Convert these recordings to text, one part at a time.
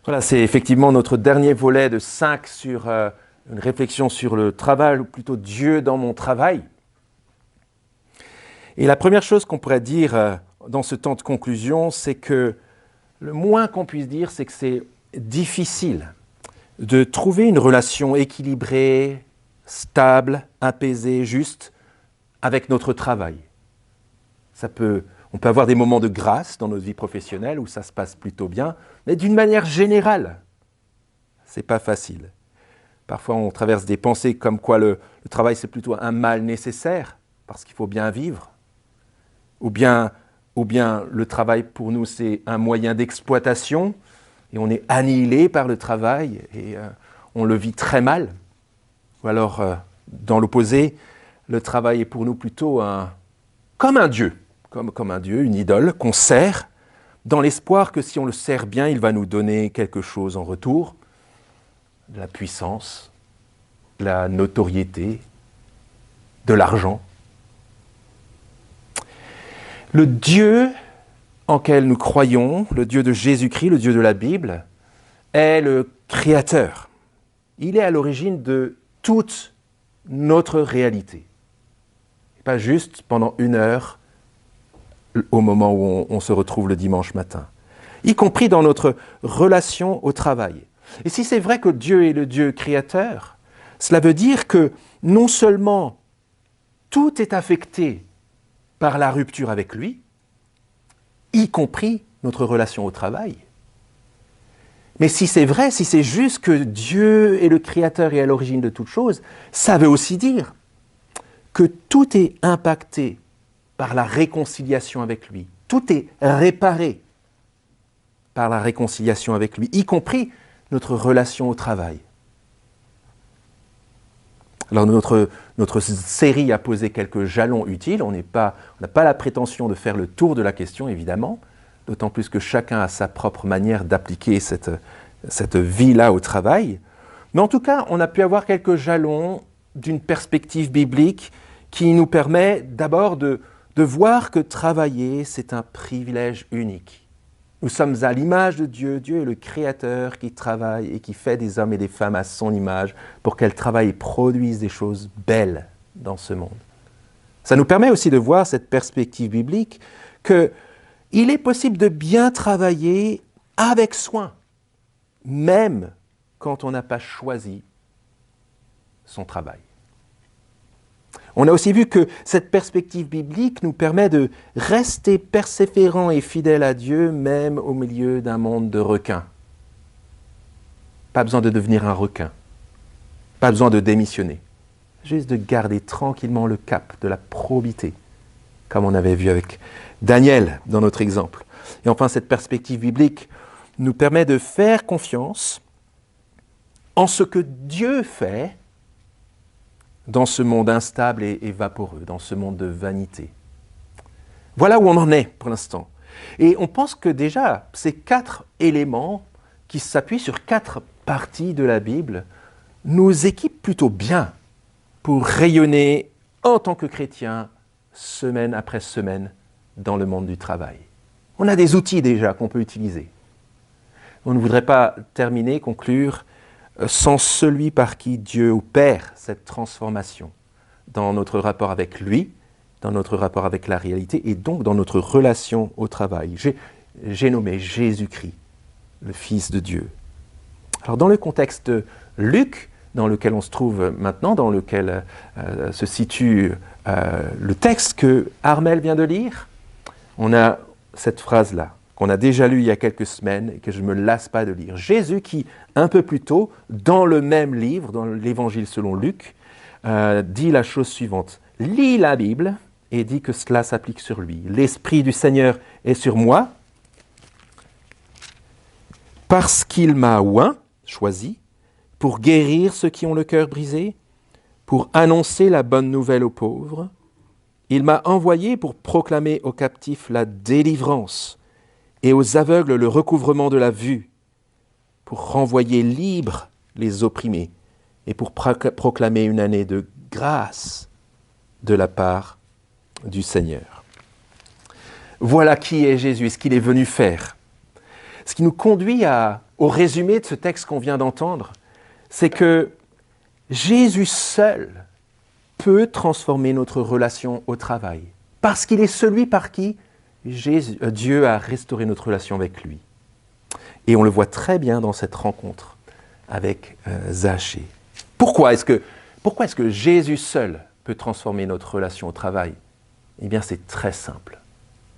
Voilà, c'est effectivement notre dernier volet de 5 sur une réflexion sur le travail, ou plutôt Dieu dans mon travail. Et la première chose qu'on pourrait dire dans ce temps de conclusion, c'est que le moins qu'on puisse dire, c'est que c'est difficile de trouver une relation équilibrée, stable, apaisée, juste avec notre travail. On peut avoir des moments de grâce dans notre vie professionnelle où ça se passe plutôt bien, mais d'une manière générale, c'est pas facile. Parfois, on traverse des pensées comme quoi le travail, c'est plutôt un mal nécessaire, parce qu'il faut bien vivre. Ou bien le travail, pour nous, c'est un moyen d'exploitation, et on est annihilé par le travail, et on le vit très mal. Ou alors, dans l'opposé, le travail est pour nous plutôt comme un dieu, comme un dieu, une idole qu'on sert, dans l'espoir que si on le sert bien, il va nous donner quelque chose en retour, de la puissance, de la notoriété, de l'argent. Le Dieu en quel nous croyons, le Dieu de Jésus-Christ, le Dieu de la Bible, est le Créateur. Il est à l'origine de toute notre réalité. Pas juste pendant 1 heure, au moment où on se retrouve le dimanche matin, y compris dans notre relation au travail. Et si c'est vrai que Dieu est le Dieu créateur, cela veut dire que non seulement tout est affecté par la rupture avec lui, y compris notre relation au travail, mais si c'est vrai, si c'est juste que Dieu est le créateur et à l'origine de toute chose, ça veut aussi dire que tout est impacté par la réconciliation avec lui. Tout est réparé par la réconciliation avec lui, y compris notre relation au travail. Alors notre série a posé quelques jalons utiles. On n'a pas la prétention de faire le tour de la question, évidemment, d'autant plus que chacun a sa propre manière d'appliquer cette vie-là au travail. Mais en tout cas, on a pu avoir quelques jalons d'une perspective biblique qui nous permet d'abord de voir que travailler, c'est un privilège unique. Nous sommes à l'image de Dieu. Dieu est le Créateur qui travaille et qui fait des hommes et des femmes à son image pour qu'elles travaillent et produisent des choses belles dans ce monde. Ça nous permet aussi de voir cette perspective biblique qu'il est possible de bien travailler avec soin, même quand on n'a pas choisi son travail. On a aussi vu que cette perspective biblique nous permet de rester persévérants et fidèles à Dieu, même au milieu d'un monde de requins. Pas besoin de devenir un requin, pas besoin de démissionner, juste de garder tranquillement le cap de la probité, comme on avait vu avec Daniel dans notre exemple. Et enfin, cette perspective biblique nous permet de faire confiance en ce que Dieu fait dans ce monde instable et vaporeux, dans ce monde de vanité. Voilà où on en est pour l'instant. Et on pense que déjà, ces 4 éléments qui s'appuient sur 4 parties de la Bible nous équipent plutôt bien pour rayonner en tant que chrétiens, semaine après semaine, dans le monde du travail. On a des outils déjà qu'on peut utiliser. On ne voudrait pas conclure, sans celui par qui Dieu opère cette transformation dans notre rapport avec lui, dans notre rapport avec la réalité et donc dans notre relation au travail. J'ai nommé Jésus-Christ, le Fils de Dieu. Alors dans le contexte de Luc, dans lequel on se trouve maintenant, dans lequel se situe le texte que Armel vient de lire, on a cette phrase-là, qu'on a déjà lu il y a quelques semaines et que je ne me lasse pas de lire. Jésus qui, un peu plus tôt, dans le même livre, dans l'Évangile selon Luc, dit la chose suivante. Lis la Bible et dit que cela s'applique sur lui. L'Esprit du Seigneur est sur moi parce qu'il m'a choisi, pour guérir ceux qui ont le cœur brisé, pour annoncer la bonne nouvelle aux pauvres. Il m'a envoyé pour proclamer aux captifs la délivrance et aux aveugles le recouvrement de la vue, pour renvoyer libres les opprimés et pour proclamer une année de grâce de la part du Seigneur. Voilà qui est Jésus, ce qu'il est venu faire. Ce qui nous conduit à au résumé de ce texte qu'on vient d'entendre, c'est que Jésus seul peut transformer notre relation au travail, parce qu'il est celui par qui Dieu a restauré notre relation avec lui. Et on le voit très bien dans cette rencontre avec Zachée. Pourquoi est-ce que Jésus seul peut transformer notre relation au travail? Eh bien, c'est très simple.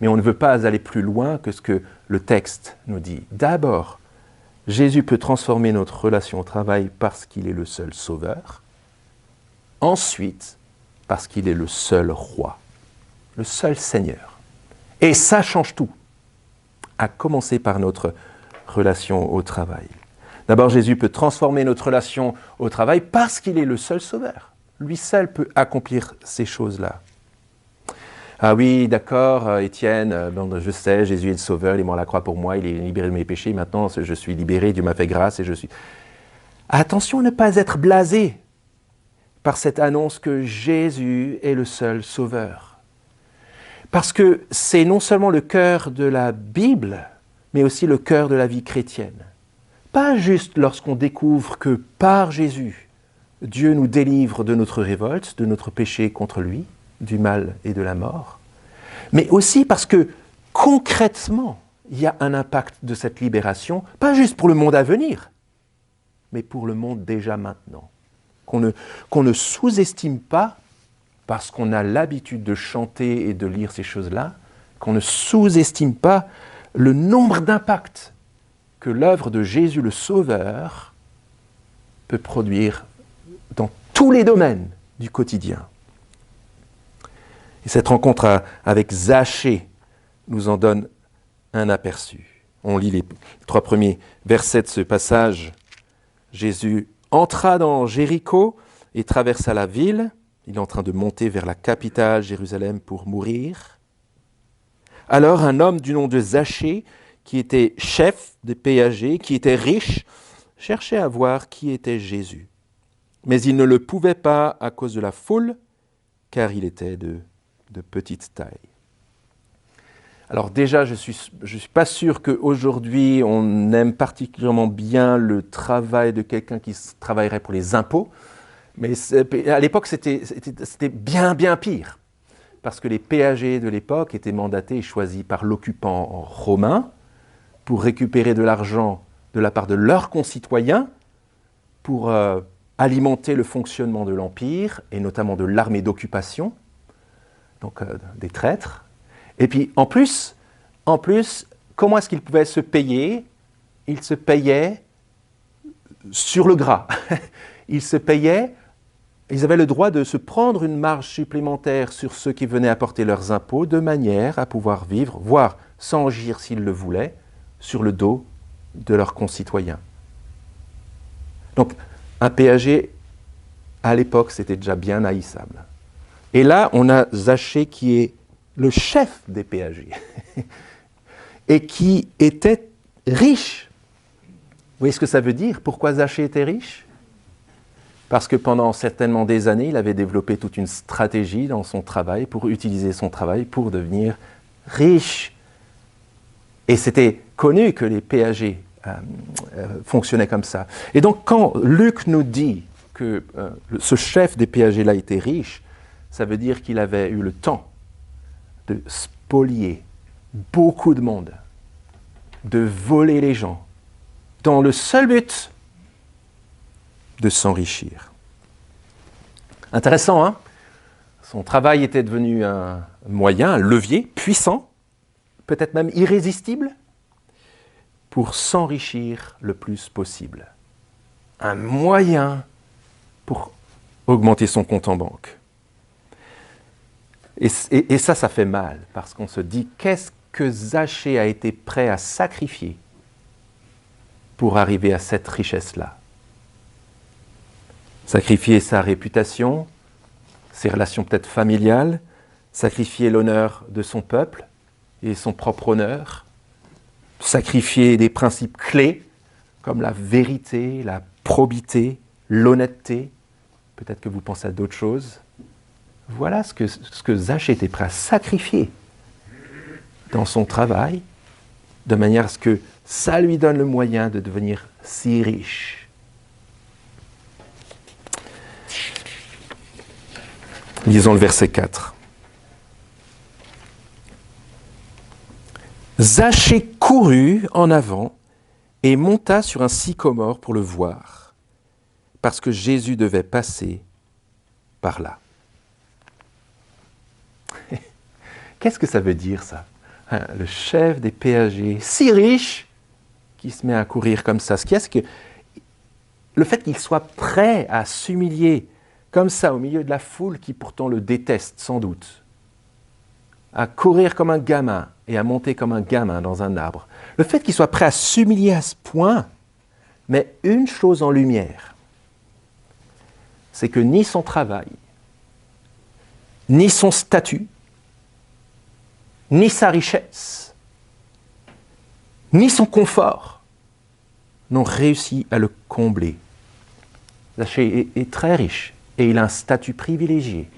Mais on ne veut pas aller plus loin que ce que le texte nous dit. D'abord, Jésus peut transformer notre relation au travail parce qu'il est le seul sauveur. Ensuite, parce qu'il est le seul roi, le seul Seigneur. Et ça change tout, à commencer par notre relation au travail. D'abord, Jésus peut transformer notre relation au travail parce qu'il est le seul sauveur. Lui seul peut accomplir ces choses-là. Ah oui, d'accord, Étienne, je sais, Jésus est le sauveur, il est mort à la croix pour moi, il est libéré de mes péchés, maintenant je suis libéré, Dieu m'a fait grâce et je suis... Attention à ne pas être blasé par cette annonce que Jésus est le seul sauveur. Parce que c'est non seulement le cœur de la Bible, mais aussi le cœur de la vie chrétienne. Pas juste lorsqu'on découvre que par Jésus, Dieu nous délivre de notre révolte, de notre péché contre lui, du mal et de la mort, mais aussi parce que concrètement, il y a un impact de cette libération, pas juste pour le monde à venir, mais pour le monde déjà maintenant. Qu'on ne sous-estime pas, parce qu'on a l'habitude de chanter et de lire ces choses-là, qu'on ne sous-estime pas le nombre d'impacts que l'œuvre de Jésus le Sauveur peut produire dans tous les domaines du quotidien. Et cette rencontre avec Zachée nous en donne un aperçu. On lit les 3 premiers versets de ce passage. Jésus entra dans Jéricho et traversa la ville. Il est en train de monter vers la capitale, Jérusalem, pour mourir. Alors un homme du nom de Zachée, qui était chef des péagers, qui était riche, cherchait à voir qui était Jésus. Mais il ne le pouvait pas à cause de la foule, car il était de petite taille. Alors déjà, je suis pas sûr qu'aujourd'hui, on aime particulièrement bien le travail de quelqu'un qui travaillerait pour les impôts, mais à l'époque, c'était bien pire, parce que les péagers de l'époque étaient mandatés et choisis par l'occupant romain pour récupérer de l'argent de la part de leurs concitoyens pour alimenter le fonctionnement de l'Empire, et notamment de l'armée d'occupation, donc des traîtres. Et puis, en plus, comment est-ce qu'ils pouvaient se payer? Ils se payaient sur le gras. Ils avaient le droit de se prendre une marge supplémentaire sur ceux qui venaient apporter leurs impôts, de manière à pouvoir vivre, voire s'enrichir s'ils le voulaient, sur le dos de leurs concitoyens. Donc, un péager, à l'époque, c'était déjà bien haïssable. Et là, on a Zachée qui est le chef des péagers et qui était riche. Vous voyez ce que ça veut dire? Pourquoi Zachée était riche? Parce que pendant certainement des années, il avait développé toute une stratégie dans son travail pour utiliser son travail pour devenir riche. Et c'était connu que les péagers fonctionnaient comme ça. Et donc quand Luc nous dit que ce chef des péagers-là était riche, ça veut dire qu'il avait eu le temps de spolier beaucoup de monde, de voler les gens, dans le seul but de s'enrichir. Intéressant, hein? Son travail était devenu un moyen, un levier puissant, peut-être même irrésistible, pour s'enrichir le plus possible. Un moyen pour augmenter son compte en banque. Et ça fait mal, parce qu'on se dit, qu'est-ce que Zachée a été prêt à sacrifier pour arriver à cette richesse-là? Sacrifier sa réputation, ses relations peut-être familiales, sacrifier l'honneur de son peuple et son propre honneur, sacrifier des principes clés comme la vérité, la probité, l'honnêteté. Peut-être que vous pensez à d'autres choses. Voilà ce que Zachée était prêt à sacrifier dans son travail de manière à ce que ça lui donne le moyen de devenir si riche. Lisons le verset 4. Zachée courut en avant et monta sur un sycomore pour le voir, parce que Jésus devait passer par là. Qu'est-ce que ça veut dire, ça? Le chef des péagers, si riche, qui se met à courir comme ça. Ce qu'il y a, c'est que le fait qu'il soit prêt à s'humilier comme ça au milieu de la foule qui pourtant le déteste sans doute, à courir comme un gamin et à monter comme un gamin dans un arbre, le fait qu'il soit prêt à s'humilier à ce point met une chose en lumière, c'est que ni son travail, ni son statut, ni sa richesse, ni son confort n'ont réussi à le combler. Zachée est très riche et il a un statut privilégié.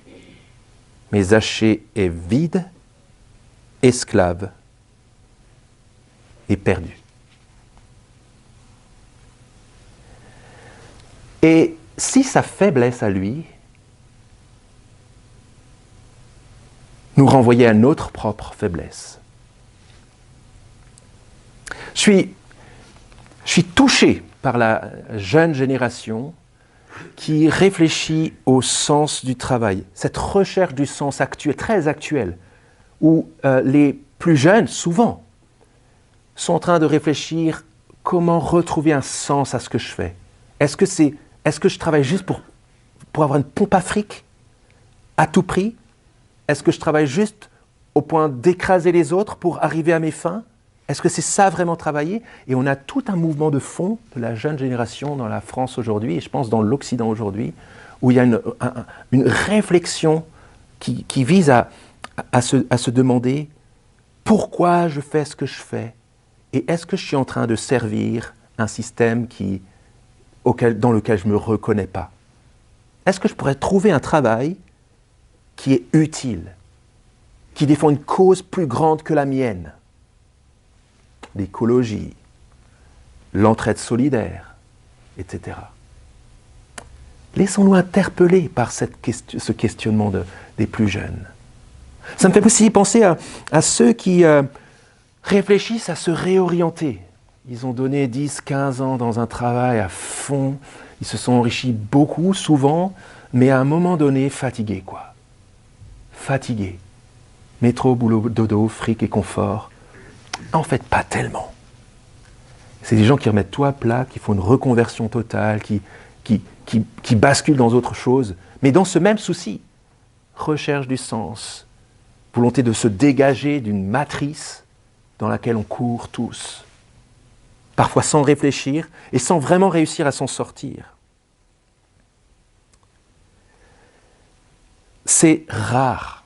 Mais Zachée est vide, esclave et perdu. Et si sa faiblesse à lui nous renvoyait à notre propre faiblesse. Je suis touché par la jeune génération qui réfléchit au sens du travail, cette recherche du sens actuel, très actuelle, où les plus jeunes, souvent, sont en train de réfléchir comment retrouver un sens à ce que je fais. Est-ce que je travaille juste pour avoir une pompe à fric à tout prix? Est-ce que je travaille juste au point d'écraser les autres pour arriver à mes fins? Est-ce que c'est ça vraiment travailler? Et on a tout un mouvement de fond de la jeune génération dans la France aujourd'hui, et je pense dans l'Occident aujourd'hui, où il y a une réflexion qui vise à se demander pourquoi je fais ce que je fais, et est-ce que je suis en train de servir un système dans lequel je ne me reconnais pas? Est-ce que je pourrais trouver un travail qui est utile, qui défend une cause plus grande que la mienne? L'écologie, l'entraide solidaire, etc. Laissons-nous interpeller par ce questionnement des plus jeunes. Ça me fait aussi penser à ceux qui réfléchissent à se réorienter. Ils ont donné 10, 15 ans dans un travail à fond, ils se sont enrichis beaucoup, souvent, mais à un moment donné, fatigués, quoi. Fatigués. Métro, boulot, dodo, fric et confort. En fait, pas tellement. C'est des gens qui remettent tout à plat, qui font une reconversion totale, qui basculent dans autre chose, mais dans ce même souci. Recherche du sens, volonté de se dégager d'une matrice dans laquelle on court tous, parfois sans réfléchir et sans vraiment réussir à s'en sortir. C'est rare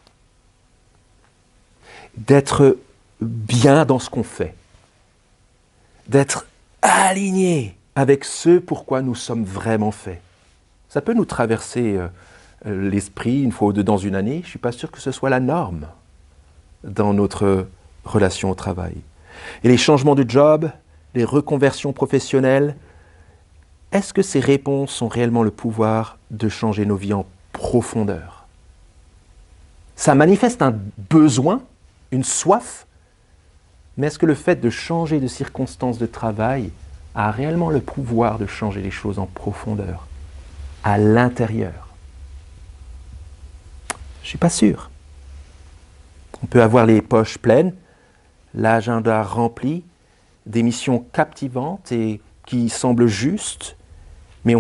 d'être bien dans ce qu'on fait, d'être aligné avec ce pourquoi nous sommes vraiment faits. Ça peut nous traverser l'esprit une fois ou deux dans une année, je ne suis pas sûr que ce soit la norme dans notre relation au travail. Et les changements de job, les reconversions professionnelles, est-ce que ces réponses ont réellement le pouvoir de changer nos vies en profondeur? Ça manifeste un besoin, une soif, mais est-ce que le fait de changer de circonstances de travail a réellement le pouvoir de changer les choses en profondeur, à l'intérieur? Je ne suis pas sûr. On peut avoir les poches pleines, l'agenda rempli, des missions captivantes et qui semblent justes, mais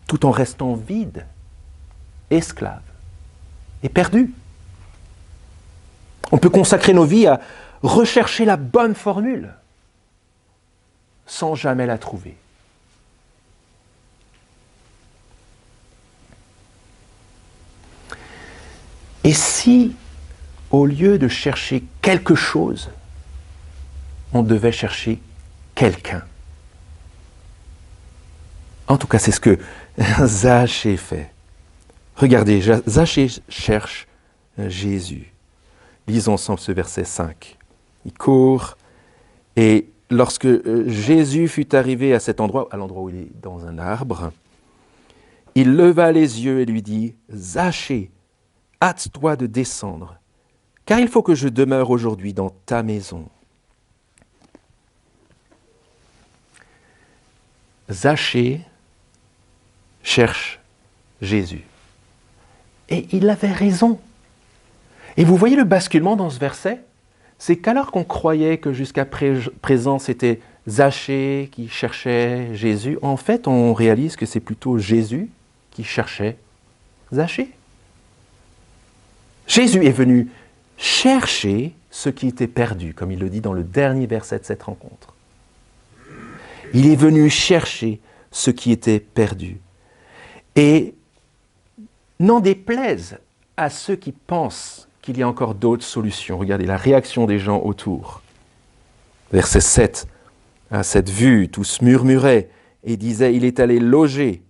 tout en restant vide, esclave et perdu. On peut consacrer nos vies à rechercher la bonne formule sans jamais la trouver. Et si, au lieu de chercher quelque chose, on devait chercher quelqu'un? En tout cas, c'est ce que Zachée fait. Regardez, Zachée cherche Jésus. Lisons ensemble ce verset 5. Il court Et lorsque Jésus fut arrivé à cet endroit, à l'endroit où il est dans un arbre, il leva les yeux et lui dit « Zachée, hâte-toi de descendre, car il faut que je demeure aujourd'hui dans ta maison. » Zachée cherche Jésus. Et il avait raison. Et vous voyez le basculement dans ce verset? C'est qu'alors qu'on croyait que jusqu'à présent c'était Zachée qui cherchait Jésus, en fait on réalise que c'est plutôt Jésus qui cherchait Zachée. Jésus est venu chercher ce qui était perdu, comme il le dit dans le dernier verset de cette rencontre. Il est venu chercher ce qui était perdu. Et n'en déplaise à ceux qui pensent qu'il y a encore d'autres solutions. Regardez la réaction des gens autour. Verset 7. À cette vue, tous murmuraient et disaient « Il est allé loger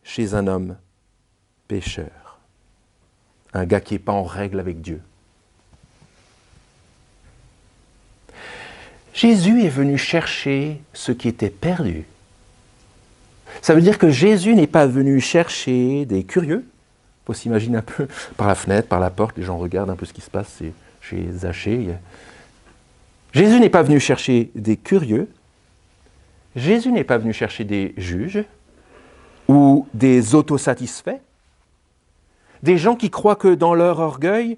chez un homme pécheur. » Un gars qui n'est pas en règle avec Dieu. Jésus est venu chercher ce qui était perdu. Ça veut dire que Jésus n'est pas venu chercher des curieux. Il faut s'imaginer un peu par la fenêtre, par la porte, les gens regardent un peu ce qui se passe chez Zachée. Jésus n'est pas venu chercher des curieux. Jésus n'est pas venu chercher des juges ou des autosatisfaits. Des gens qui croient que dans leur orgueil,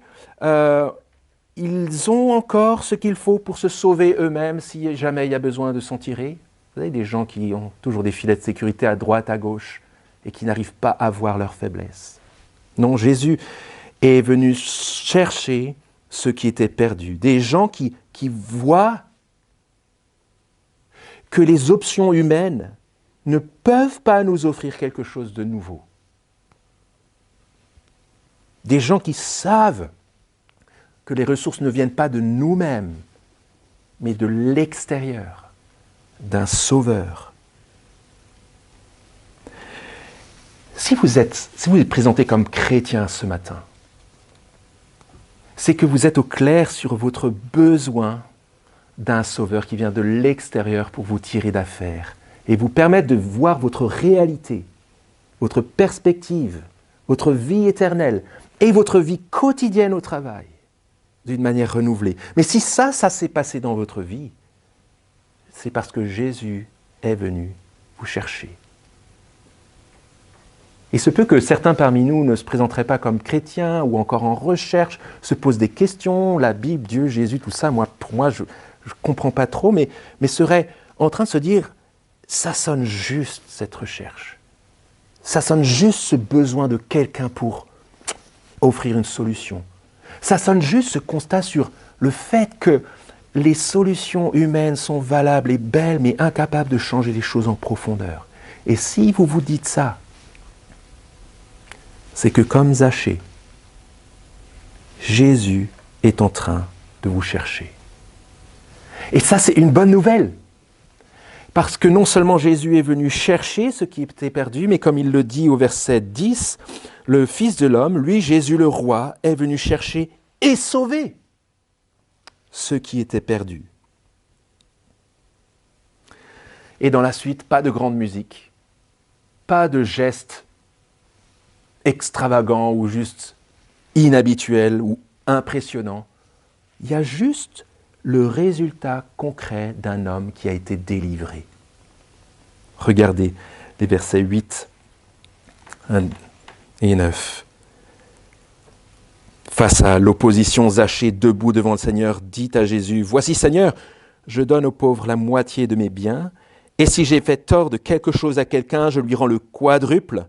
ils ont encore ce qu'il faut pour se sauver eux-mêmes si jamais il y a besoin de s'en tirer. Vous savez, des gens qui ont toujours des filets de sécurité à droite, à gauche, et qui n'arrivent pas à voir leur faiblesse. Non, Jésus est venu chercher ce qui était perdu. Des gens qui voient que les options humaines ne peuvent pas nous offrir quelque chose de nouveau. Des gens qui savent que les ressources ne viennent pas de nous-mêmes, mais de l'extérieur, d'un sauveur. Si vous êtes présenté comme chrétien ce matin, c'est que vous êtes au clair sur votre besoin d'un sauveur qui vient de l'extérieur pour vous tirer d'affaire et vous permettre de voir votre réalité, votre perspective, votre vie éternelle et votre vie quotidienne au travail d'une manière renouvelée. Mais si ça s'est passé dans votre vie, c'est parce que Jésus est venu vous chercher. Il se peut que certains parmi nous ne se présenteraient pas comme chrétiens ou encore en recherche, se posent des questions, la Bible, Dieu, Jésus, tout ça, pour moi, je ne comprends pas trop, mais seraient en train de se dire, ça sonne juste cette recherche. Ça sonne juste ce besoin de quelqu'un pour offrir une solution. Ça sonne juste ce constat sur le fait que les solutions humaines sont valables et belles, mais incapables de changer les choses en profondeur. Et si vous vous dites ça, c'est que comme Zachée, Jésus est en train de vous chercher. Et ça, c'est une bonne nouvelle. Parce que non seulement Jésus est venu chercher ce qui était perdu, mais comme il le dit au verset 10, le Fils de l'homme, lui, Jésus le roi, est venu chercher et sauver ce qui était perdu. Et dans la suite, pas de grande musique, pas de gestes extravagants ou juste inhabituels ou impressionnants. Il y a juste le résultat concret d'un homme qui a été délivré. Regardez les versets 8 et 9. Face à l'opposition, Zachée, debout devant le Seigneur, dit à Jésus, « Voici, Seigneur, je donne aux pauvres la moitié de mes biens, et si j'ai fait tort de quelque chose à quelqu'un, je lui rends le quadruple. »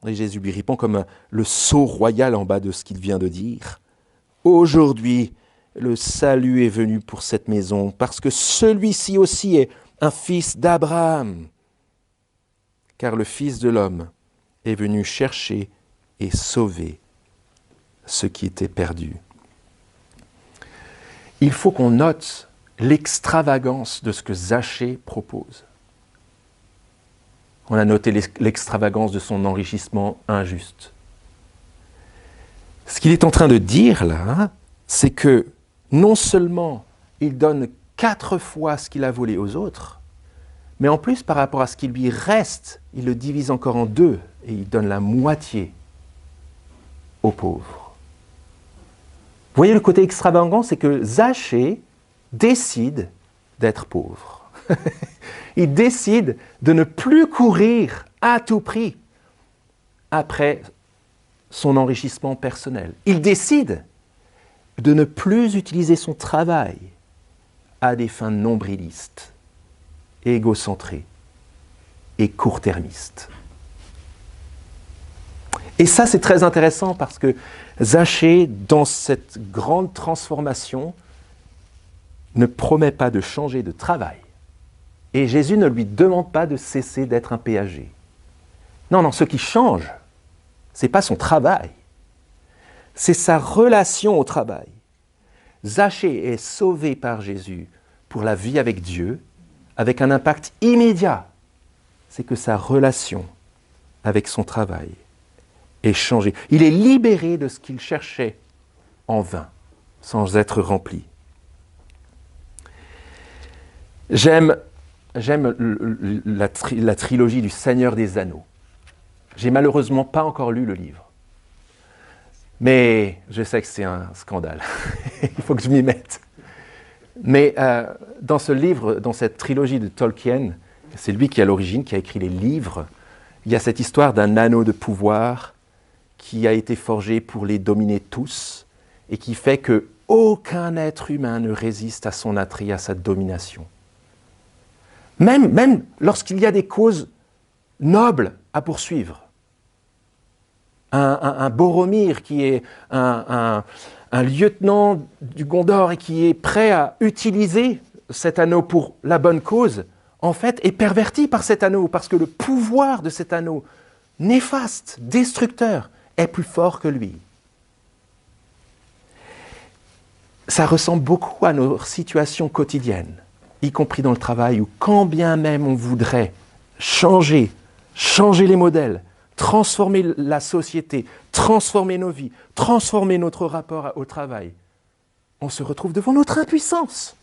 Et Jésus lui répond comme le sceau royal en bas de ce qu'il vient de dire. « Aujourd'hui, le salut est venu pour cette maison, parce que celui-ci aussi est un fils d'Abraham. Car le Fils de l'homme est venu chercher et sauver ce qui était perdu. » Il faut qu'on note l'extravagance de ce que Zachée propose. On a noté l'extravagance de son enrichissement injuste. Ce qu'il est en train de dire là, c'est que non seulement il donne 4 fois ce qu'il a volé aux autres, mais en plus, par rapport à ce qui lui reste, il le divise encore en 2 et il donne la moitié aux pauvres. Vous voyez le côté extravagant, c'est que Zachée décide d'être pauvre. Il décide de ne plus courir à tout prix après son enrichissement personnel. Il décide de ne plus utiliser son travail à des fins nombrilistes, égocentrées et court-termistes. Et ça, c'est très intéressant parce que Zachée, dans cette grande transformation, ne promet pas de changer de travail. Et Jésus ne lui demande pas de cesser d'être un péager. Non, ce qui change, ce n'est pas son travail, c'est sa relation au travail. Zachée est sauvé par Jésus pour la vie avec Dieu, avec un impact immédiat. C'est que sa relation avec son travail est changée. Il est libéré de ce qu'il cherchait en vain, sans être rempli. J'aime la trilogie du Seigneur des Anneaux. J'ai malheureusement pas encore lu le livre. Mais je sais que c'est un scandale. Il faut que je m'y mette. Mais dans ce livre, dans cette trilogie de Tolkien, c'est lui qui est à l'origine, qui a écrit les livres, il y a cette histoire d'un anneau de pouvoir qui a été forgé pour les dominer tous et qui fait qu'aucun être humain ne résiste à son attrait, à sa domination. Même lorsqu'il y a des causes nobles à poursuivre. Un Boromir qui est un lieutenant du Gondor et qui est prêt à utiliser cet anneau pour la bonne cause, en fait, est perverti par cet anneau, parce que le pouvoir de cet anneau, néfaste, destructeur, est plus fort que lui. Ça ressemble beaucoup à nos situations quotidiennes, y compris dans le travail, où quand bien même on voudrait changer les modèles, transformer la société, transformer nos vies, transformer notre rapport au travail, on se retrouve devant notre impuissance.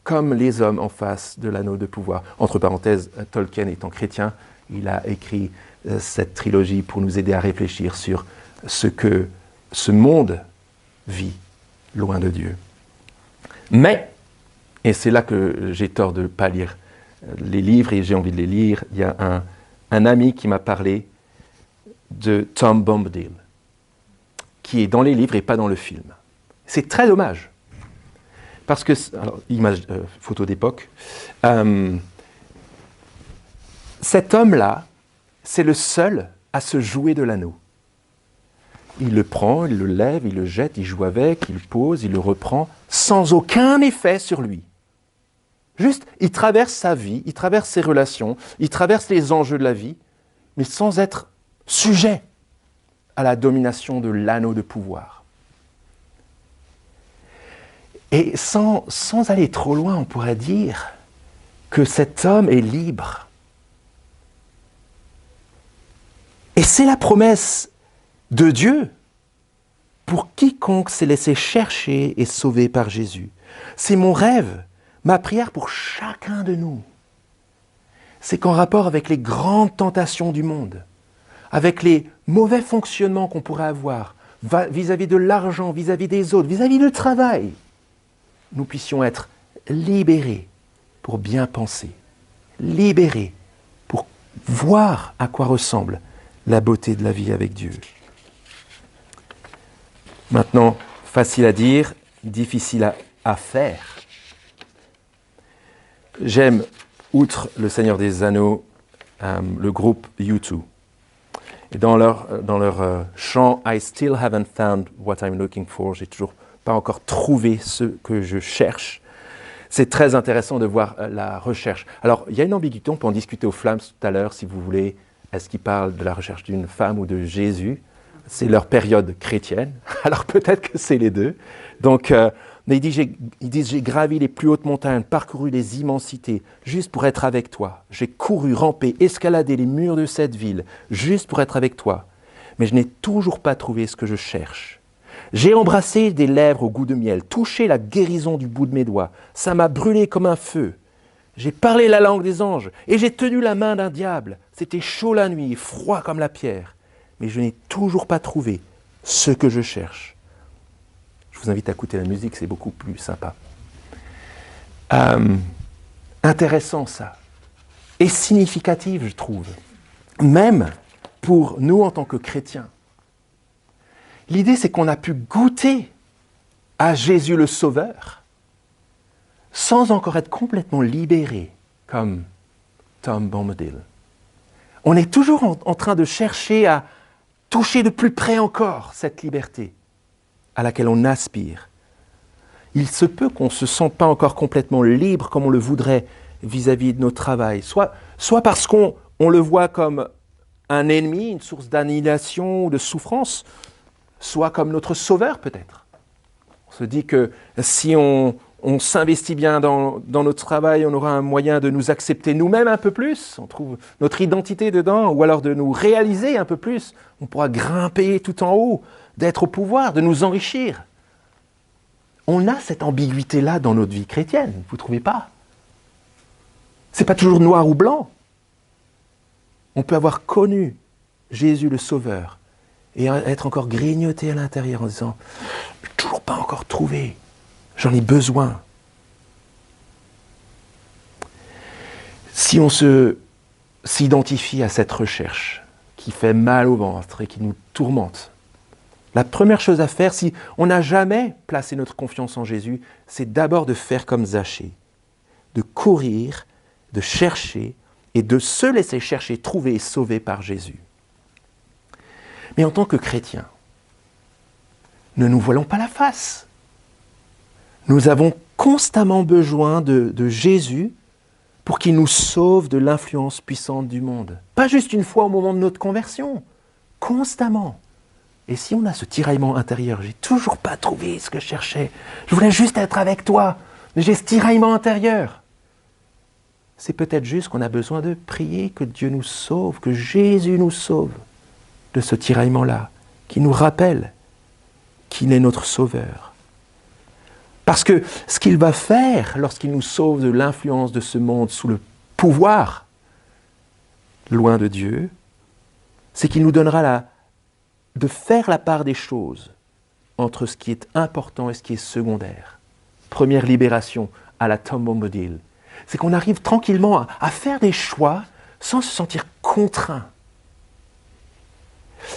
Comme les hommes en face de l'anneau de pouvoir. Entre parenthèses, Tolkien étant chrétien, il a écrit cette trilogie pour nous aider à réfléchir sur ce que ce monde vit loin de Dieu. Mais, et c'est là que j'ai tort de ne pas lire les livres et j'ai envie de les lire, il y a un ami qui m'a parlé de Tom Bombadil, qui est dans les livres et pas dans le film. C'est très dommage. Parce que, alors, image, photo d'époque, cet homme-là, c'est le seul à se jouer de l'anneau. Il le prend, il le lève, il le jette, il joue avec, il le pose, il le reprend, sans aucun effet sur lui. Juste, il traverse sa vie, il traverse ses relations, il traverse les enjeux de la vie, mais sans être sujet à la domination de l'anneau de pouvoir. Et sans aller trop loin, on pourrait dire que cet homme est libre. Et c'est la promesse de Dieu pour quiconque s'est laissé chercher et sauver par Jésus. C'est mon rêve, ma prière pour chacun de nous. C'est qu'en rapport avec les grandes tentations du monde, avec les mauvais fonctionnements qu'on pourrait avoir vis-à-vis de l'argent, vis-à-vis des autres, vis-à-vis du travail, nous puissions être libérés pour bien penser, libérés pour voir à quoi ressemble la beauté de la vie avec Dieu. Maintenant, facile à dire, difficile à faire. J'aime, outre le Seigneur des Anneaux, le groupe U2. Et dans leur chant « I still haven't found what I'm looking for », j'ai toujours pas encore trouvé ce que je cherche. C'est très intéressant de voir la recherche. Alors, il y a une ambiguïté, on peut en discuter aux Flammes tout à l'heure, si vous voulez. Est-ce qu'ils parlent de la recherche d'une femme ou de Jésus? C'est leur période chrétienne, alors peut-être que c'est les deux. Donc, mais ils disent, j'ai gravi les plus hautes montagnes, parcouru les immensités, juste pour être avec toi. J'ai couru, rampé, escaladé les murs de cette ville, juste pour être avec toi. Mais je n'ai toujours pas trouvé ce que je cherche. J'ai embrassé des lèvres au goût de miel, touché la guérison du bout de mes doigts. Ça m'a brûlé comme un feu. J'ai parlé la langue des anges et j'ai tenu la main d'un diable. C'était chaud la nuit et froid comme la pierre. Mais je n'ai toujours pas trouvé ce que je cherche. Je vous invite à écouter la musique, c'est beaucoup plus sympa. Intéressant ça. Et significatif, je trouve. Même pour nous en tant que chrétiens. L'idée, c'est qu'on a pu goûter à Jésus le Sauveur sans encore être complètement libéré, comme Tom Bombadil. On est toujours en train de chercher à toucher de plus près encore cette liberté à laquelle on aspire. Il se peut qu'on ne se sente pas encore complètement libre comme on le voudrait vis-à-vis de notre travail, soit parce qu'on le voit comme un ennemi, une source d'annihilation ou de souffrance, soit comme notre sauveur peut-être. On se dit que si on s'investit bien dans notre travail, on aura un moyen de nous accepter nous-mêmes un peu plus, on trouve notre identité dedans, ou alors de nous réaliser un peu plus. On pourra grimper tout en haut, d'être au pouvoir, de nous enrichir. On a cette ambiguïté-là dans notre vie chrétienne, vous ne trouvez pas? C'est pas toujours noir ou blanc. On peut avoir connu Jésus le Sauveur et être encore grignoté à l'intérieur en disant « Je n'ai toujours pas encore trouvé, j'en ai besoin ». Si on s'identifie à cette recherche qui fait mal au ventre et qui nous tourmente, la première chose à faire, si on n'a jamais placé notre confiance en Jésus, c'est d'abord de faire comme Zachée, de courir, de chercher et de se laisser chercher, trouver et sauver par Jésus. Mais en tant que chrétiens, ne nous voilons pas la face. Nous avons constamment besoin de Jésus pour qu'il nous sauve de l'influence puissante du monde. Pas juste une fois au moment de notre conversion, constamment. Et si on a ce tiraillement intérieur, j'ai toujours pas trouvé ce que je cherchais, je voulais juste être avec toi, mais j'ai ce tiraillement intérieur. C'est peut-être juste qu'on a besoin de prier que Dieu nous sauve, que Jésus nous sauve de ce tiraillement-là, qui nous rappelle qu'il est notre sauveur. Parce que ce qu'il va faire lorsqu'il nous sauve de l'influence de ce monde sous le pouvoir, loin de Dieu, c'est qu'il nous donnera de faire la part des choses entre ce qui est important et ce qui est secondaire. Première libération à la Tom Bombadil. C'est qu'on arrive tranquillement à faire des choix sans se sentir contraint.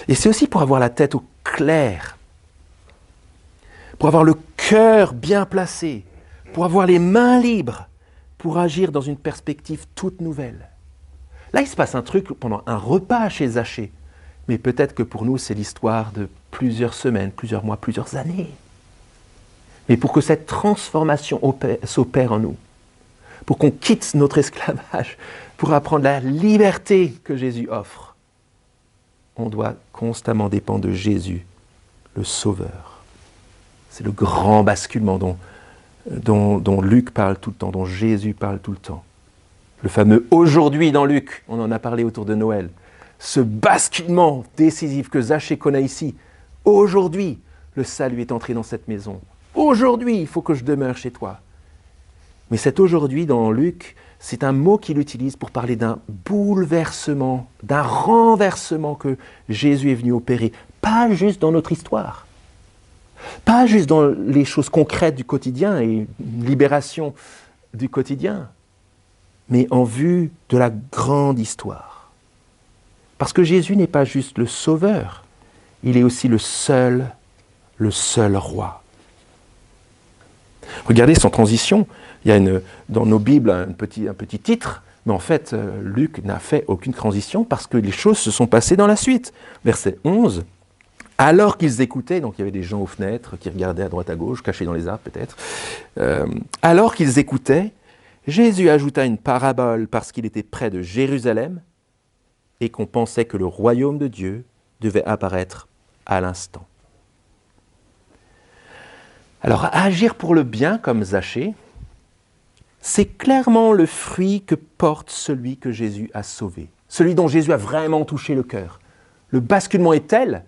Et c'est aussi pour avoir la tête au clair, pour avoir le cœur bien placé, pour avoir les mains libres, pour agir dans une perspective toute nouvelle. Là, il se passe un truc pendant un repas chez Zachée, mais peut-être que pour nous, c'est l'histoire de plusieurs semaines, plusieurs mois, plusieurs années. Mais pour que cette transformation s'opère en nous, pour qu'on quitte notre esclavage, pour apprendre la liberté que Jésus offre, on doit constamment dépendre de Jésus, le Sauveur. C'est le grand basculement dont Luc parle tout le temps, dont Jésus parle tout le temps. Le fameux « aujourd'hui » dans Luc, on en a parlé autour de Noël. Ce basculement décisif que Zachée connaît ici. Aujourd'hui, le salut est entré dans cette maison. Aujourd'hui, il faut que je demeure chez toi. Mais cet aujourd'hui dans Luc, c'est un mot qu'il utilise pour parler d'un bouleversement, d'un renversement que Jésus est venu opérer. Pas juste dans notre histoire. Pas juste dans les choses concrètes du quotidien et une libération du quotidien, mais en vue de la grande histoire. Parce que Jésus n'est pas juste le sauveur, il est aussi le seul roi. Regardez sans transition, il y a dans nos Bibles un petit titre, mais en fait Luc n'a fait aucune transition parce que les choses se sont passées dans la suite. Verset 11. Alors qu'ils écoutaient, donc il y avait des gens aux fenêtres qui regardaient à droite à gauche, cachés dans les arbres peut-être, alors qu'ils écoutaient, Jésus ajouta une parabole parce qu'il était près de Jérusalem et qu'on pensait que le royaume de Dieu devait apparaître à l'instant. Alors agir pour le bien comme Zachée, c'est clairement le fruit que porte celui que Jésus a sauvé, celui dont Jésus a vraiment touché le cœur. Le basculement est tel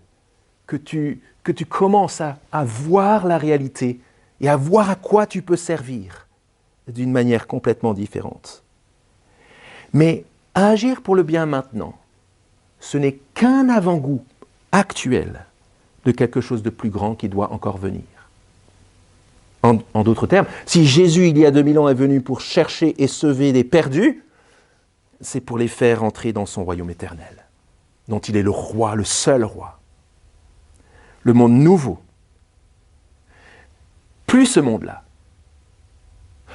que tu que tu commences à voir la réalité et à voir à quoi tu peux servir d'une manière complètement différente. Mais agir pour le bien maintenant, ce n'est qu'un avant-goût actuel de quelque chose de plus grand qui doit encore venir. En d'autres termes, si Jésus, il y a 2000 ans, est venu pour chercher et sauver les perdus, c'est pour les faire entrer dans son royaume éternel, dont il est le roi, le seul roi. Le monde nouveau, plus ce monde-là.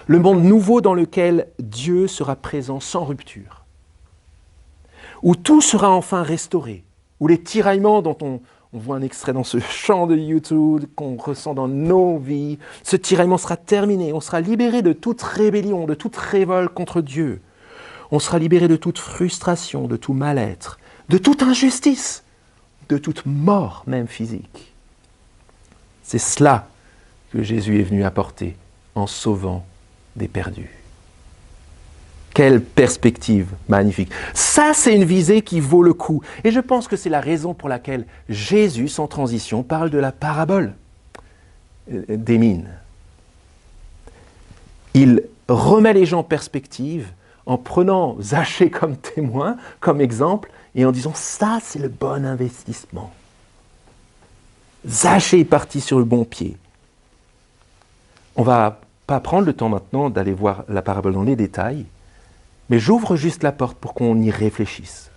Le monde nouveau dans lequel Dieu sera présent sans rupture, où tout sera enfin restauré, où les tiraillements dont on voit un extrait dans ce chant de YouTube qu'on ressent dans nos vies, ce tiraillement sera terminé, on sera libéré de toute rébellion, de toute révolte contre Dieu. On sera libéré de toute frustration, de tout mal-être, de toute injustice, de toute mort même physique. C'est cela que Jésus est venu apporter en sauvant des perdus. Quelle perspective magnifique. Ça, c'est une visée qui vaut le coup. Et je pense que c'est la raison pour laquelle Jésus, sans transition, parle de la parabole des mines. Il remet les gens en perspective en prenant Zachée comme témoin, comme exemple, et en disant « ça, c'est le bon investissement ». Zachée est parti sur le bon pied. On ne va pas prendre le temps maintenant d'aller voir la parabole dans les détails, mais j'ouvre juste la porte pour qu'on y réfléchisse.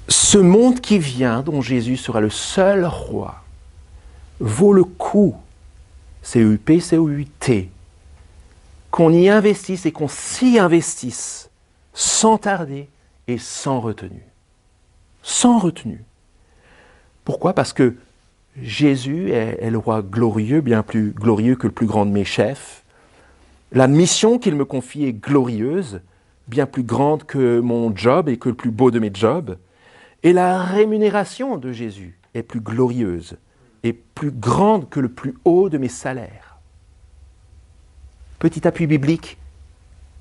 Ce monde qui vient, dont Jésus sera le seul roi, vaut le coup, C-E-U-P, C-O-U-T, qu'on y investisse et qu'on s'y investisse sans tarder et sans retenue. Sans retenue. Pourquoi ? Parce que Jésus est le roi glorieux, bien plus glorieux que le plus grand de mes chefs. La mission qu'il me confie est glorieuse, bien plus grande que mon job et que le plus beau de mes jobs. Et la rémunération de Jésus est plus glorieuse et plus grande que le plus haut de mes salaires. Petit appui biblique,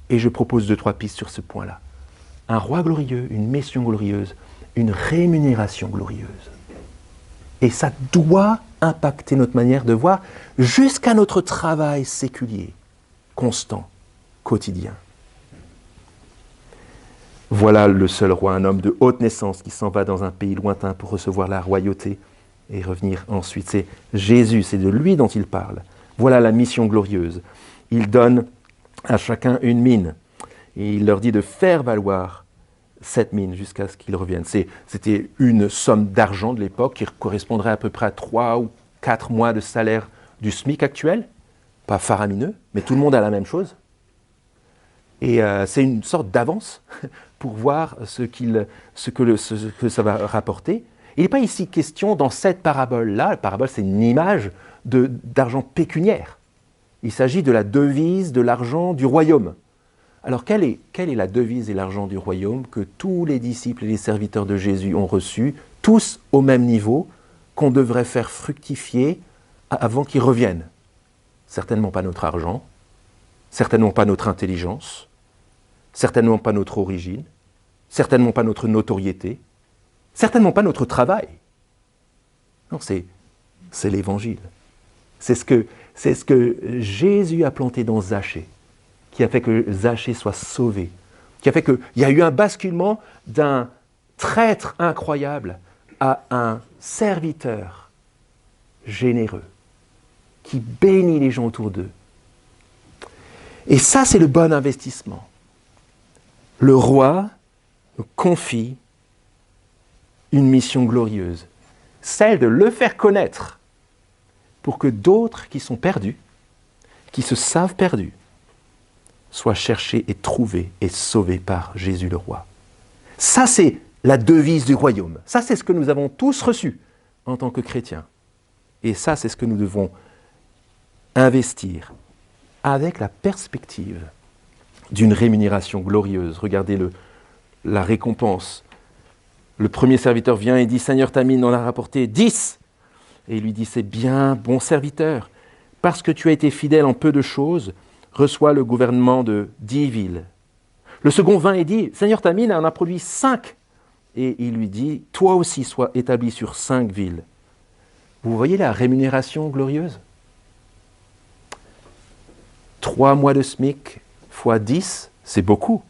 et je propose 2-3 pistes sur ce point-là. Un roi glorieux, une mission glorieuse, une rémunération glorieuse. Et ça doit impacter notre manière de voir jusqu'à notre travail séculier, constant, quotidien. Voilà le seul roi, un homme de haute naissance qui s'en va dans un pays lointain pour recevoir la royauté et revenir ensuite. C'est Jésus, c'est de lui dont il parle. Voilà la mission glorieuse. Il donne à chacun une mine et il leur dit de faire valoir cette mine jusqu'à ce qu'ils reviennent. C'était une somme d'argent de l'époque qui correspondrait à peu près à 3 ou 4 mois de salaire du SMIC actuel. Pas faramineux, mais tout le monde a la même chose. Et c'est une sorte d'avance pour voir ce que ça va rapporter. Il n'est pas ici question, dans cette parabole-là, la parabole c'est une image d'argent pécuniaire. Il s'agit de la devise de l'argent du royaume. Alors quelle est la devise et l'argent du royaume que tous les disciples et les serviteurs de Jésus ont reçu, tous au même niveau, qu'on devrait faire fructifier avant qu'ils reviennent ? Certainement pas notre argent, certainement pas notre intelligence, certainement pas notre origine, certainement pas notre notoriété, certainement pas notre travail. Non, c'est l'évangile. C'est ce que Jésus a planté dans Zachée, qui a fait que Zachée soit sauvé, qui a fait qu'il y a eu un basculement d'un traître incroyable à un serviteur généreux, qui bénit les gens autour d'eux. Et ça, c'est le bon investissement. Le roi nous confie une mission glorieuse, celle de le faire connaître pour que d'autres qui sont perdus, qui se savent perdus, soient cherchés et trouvés et sauvés par Jésus le roi. Ça, c'est la devise du royaume. Ça, c'est ce que nous avons tous reçu en tant que chrétiens. Et ça, c'est ce que nous devons investir avec la perspective d'une rémunération glorieuse. Regardez la récompense. Le premier serviteur vient et dit « Seigneur, ta mine en a rapporté 10 !» Et il lui dit « C'est bien, bon serviteur, parce que tu as été fidèle en peu de choses, reçois le gouvernement de 10 villes. » Le second vint et dit « Seigneur, ta mine en a produit 5 !» et il lui dit, toi aussi sois établi sur 5 villes. Vous voyez la rémunération glorieuse ? 3 mois de SMIC fois 10, c'est beaucoup.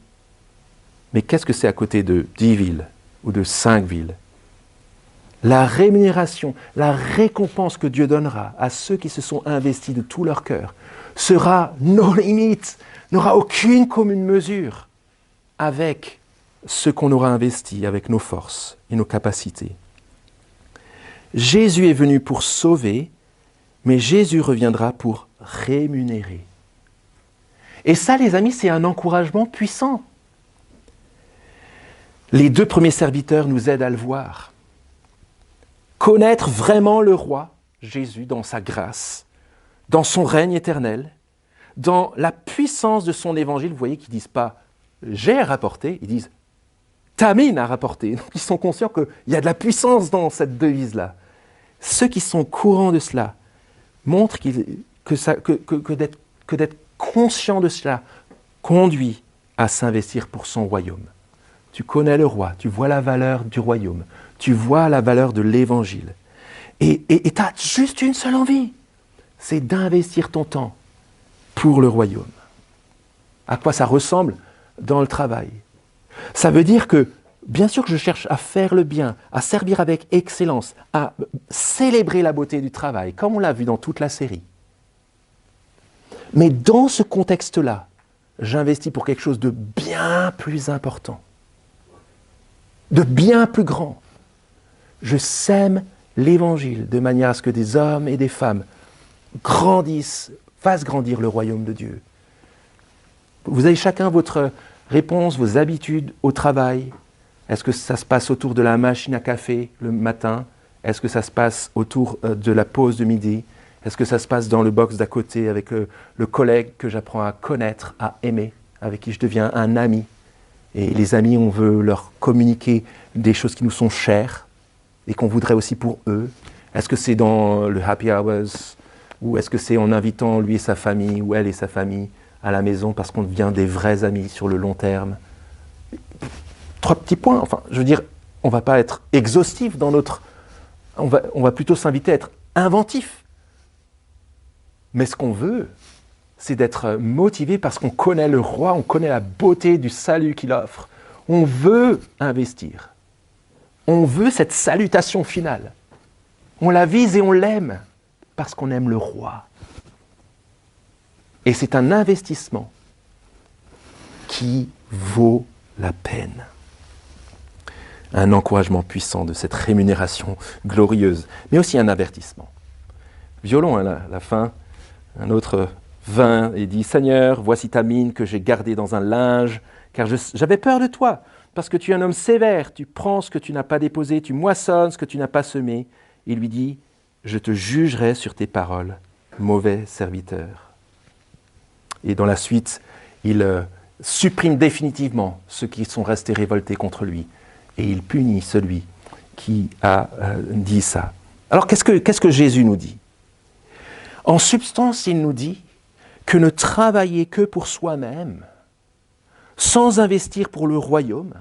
Mais qu'est-ce que c'est à côté de 10 villes ou de 5 villes ? La rémunération, la récompense que Dieu donnera à ceux qui se sont investis de tout leur cœur sera non limite, n'aura aucune commune mesure avec ce qu'on aura investi, avec nos forces et nos capacités. Jésus est venu pour sauver, mais Jésus reviendra pour rémunérer. Et ça, les amis, c'est un encouragement puissant. Les 2 premiers serviteurs nous aident à le voir. Connaître vraiment le roi, Jésus, dans sa grâce, dans son règne éternel, dans la puissance de son évangile. Vous voyez qu'ils ne disent pas « j'ai rapporté », ils disent « Tamine a rapporté ». Donc ils sont conscients qu'il y a de la puissance dans cette devise-là. Ceux qui sont courants de cela montrent que d'être conscient de cela conduit à s'investir pour son royaume. Tu connais le roi, tu vois la valeur du royaume, tu vois la valeur de l'évangile. Et tu as juste une seule envie, c'est d'investir ton temps pour le royaume. À quoi ça ressemble dans le travail ? Ça veut dire que, bien sûr que je cherche à faire le bien, à servir avec excellence, à célébrer la beauté du travail, comme on l'a vu dans toute la série. Mais dans ce contexte-là, j'investis pour quelque chose de bien plus important, de bien plus grand. Je sème l'évangile de manière à ce que des hommes et des femmes grandissent, fassent grandir le royaume de Dieu. Vous avez chacun votre réponse, vos habitudes au travail. Est-ce que ça se passe autour de la machine à café le matin ? Est-ce que ça se passe autour de la pause de midi ? Est-ce que ça se passe dans le box d'à côté avec le collègue que j'apprends à connaître, à aimer, avec qui je deviens un ami ? Et les amis, on veut leur communiquer des choses qui nous sont chères et qu'on voudrait aussi pour eux. Est-ce que c'est dans le happy hours ou est-ce que c'est en invitant lui et sa famille ou elle et sa famille à la maison parce qu'on devient des vrais amis sur le long terme ? 3 petits points. Enfin, je veux dire, on ne va pas être exhaustif dans notre... On va plutôt s'inviter à être inventif. Mais ce qu'on veut, c'est d'être motivé parce qu'on connaît le roi, on connaît la beauté du salut qu'il offre. On veut investir. On veut cette salutation finale. On la vise et on l'aime parce qu'on aime le roi. Et c'est un investissement qui vaut la peine. Un encouragement puissant de cette rémunération glorieuse, mais aussi un avertissement. Violon, à la fin, un autre vint et dit « Seigneur, voici ta mine que j'ai gardée dans un linge, car j'avais peur de toi, parce que tu es un homme sévère, tu prends ce que tu n'as pas déposé, tu moissonnes ce que tu n'as pas semé. » Il lui dit « Je te jugerai sur tes paroles, mauvais serviteur. » Et dans la suite, il supprime définitivement ceux qui sont restés révoltés contre lui, et il punit celui qui a dit ça. Alors qu'est-ce que Jésus nous dit ? En substance, il nous dit que ne travailler que pour soi-même, sans investir pour le royaume,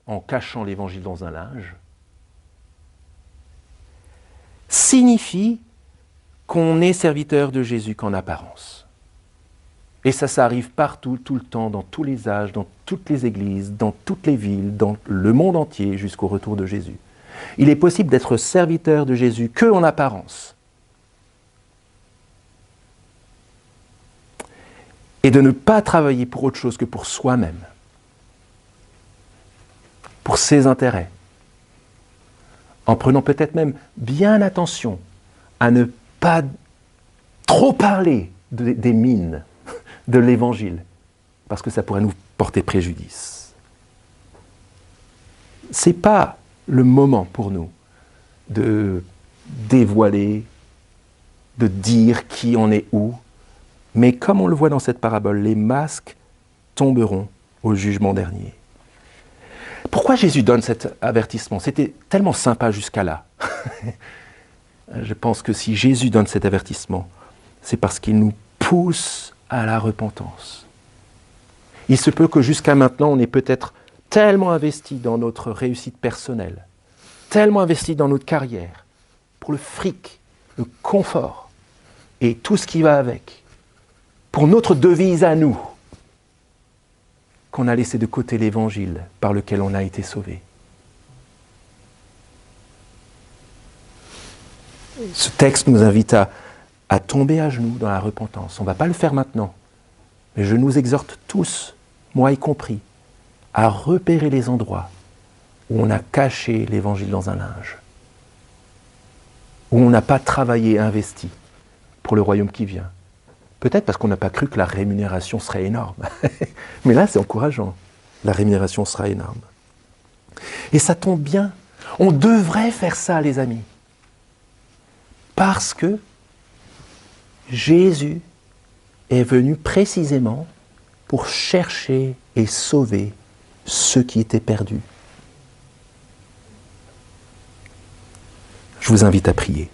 en cachant l'évangile dans un linge, signifie qu'on est serviteur de Jésus qu'en apparence. Et ça arrive partout, tout le temps, dans tous les âges, dans toutes les églises, dans toutes les villes, dans le monde entier, jusqu'au retour de Jésus. Il est possible d'être serviteur de Jésus qu'en apparence. Et de ne pas travailler pour autre chose que pour soi-même, pour ses intérêts, en prenant peut-être même bien attention à ne pas trop parler des mines de l'Évangile, parce que ça pourrait nous porter préjudice. Ce n'est pas le moment pour nous de dévoiler, de dire qui en est où, mais comme on le voit dans cette parabole, les masques tomberont au jugement dernier. Pourquoi Jésus donne cet avertissement ? C'était tellement sympa jusqu'à là. Je pense que si Jésus donne cet avertissement, c'est parce qu'il nous pousse à la repentance. Il se peut que jusqu'à maintenant, on ait peut-être tellement investis dans notre réussite personnelle, tellement investis dans notre carrière, pour le fric, le confort et tout ce qui va avec, pour notre devise à nous, qu'on a laissé de côté l'évangile par lequel on a été sauvé. Ce texte nous invite à tomber à genoux dans la repentance. On ne va pas le faire maintenant, mais je nous exhorte tous, moi y compris, à repérer les endroits où on a caché l'évangile dans un linge, où on n'a pas travaillé et investi pour le royaume qui vient. Peut-être parce qu'on n'a pas cru que la rémunération serait énorme. Mais là, c'est encourageant. La rémunération sera énorme. Et ça tombe bien. On devrait faire ça, les amis. Parce que Jésus est venu précisément pour chercher et sauver ceux qui étaient perdus. Je vous invite à prier.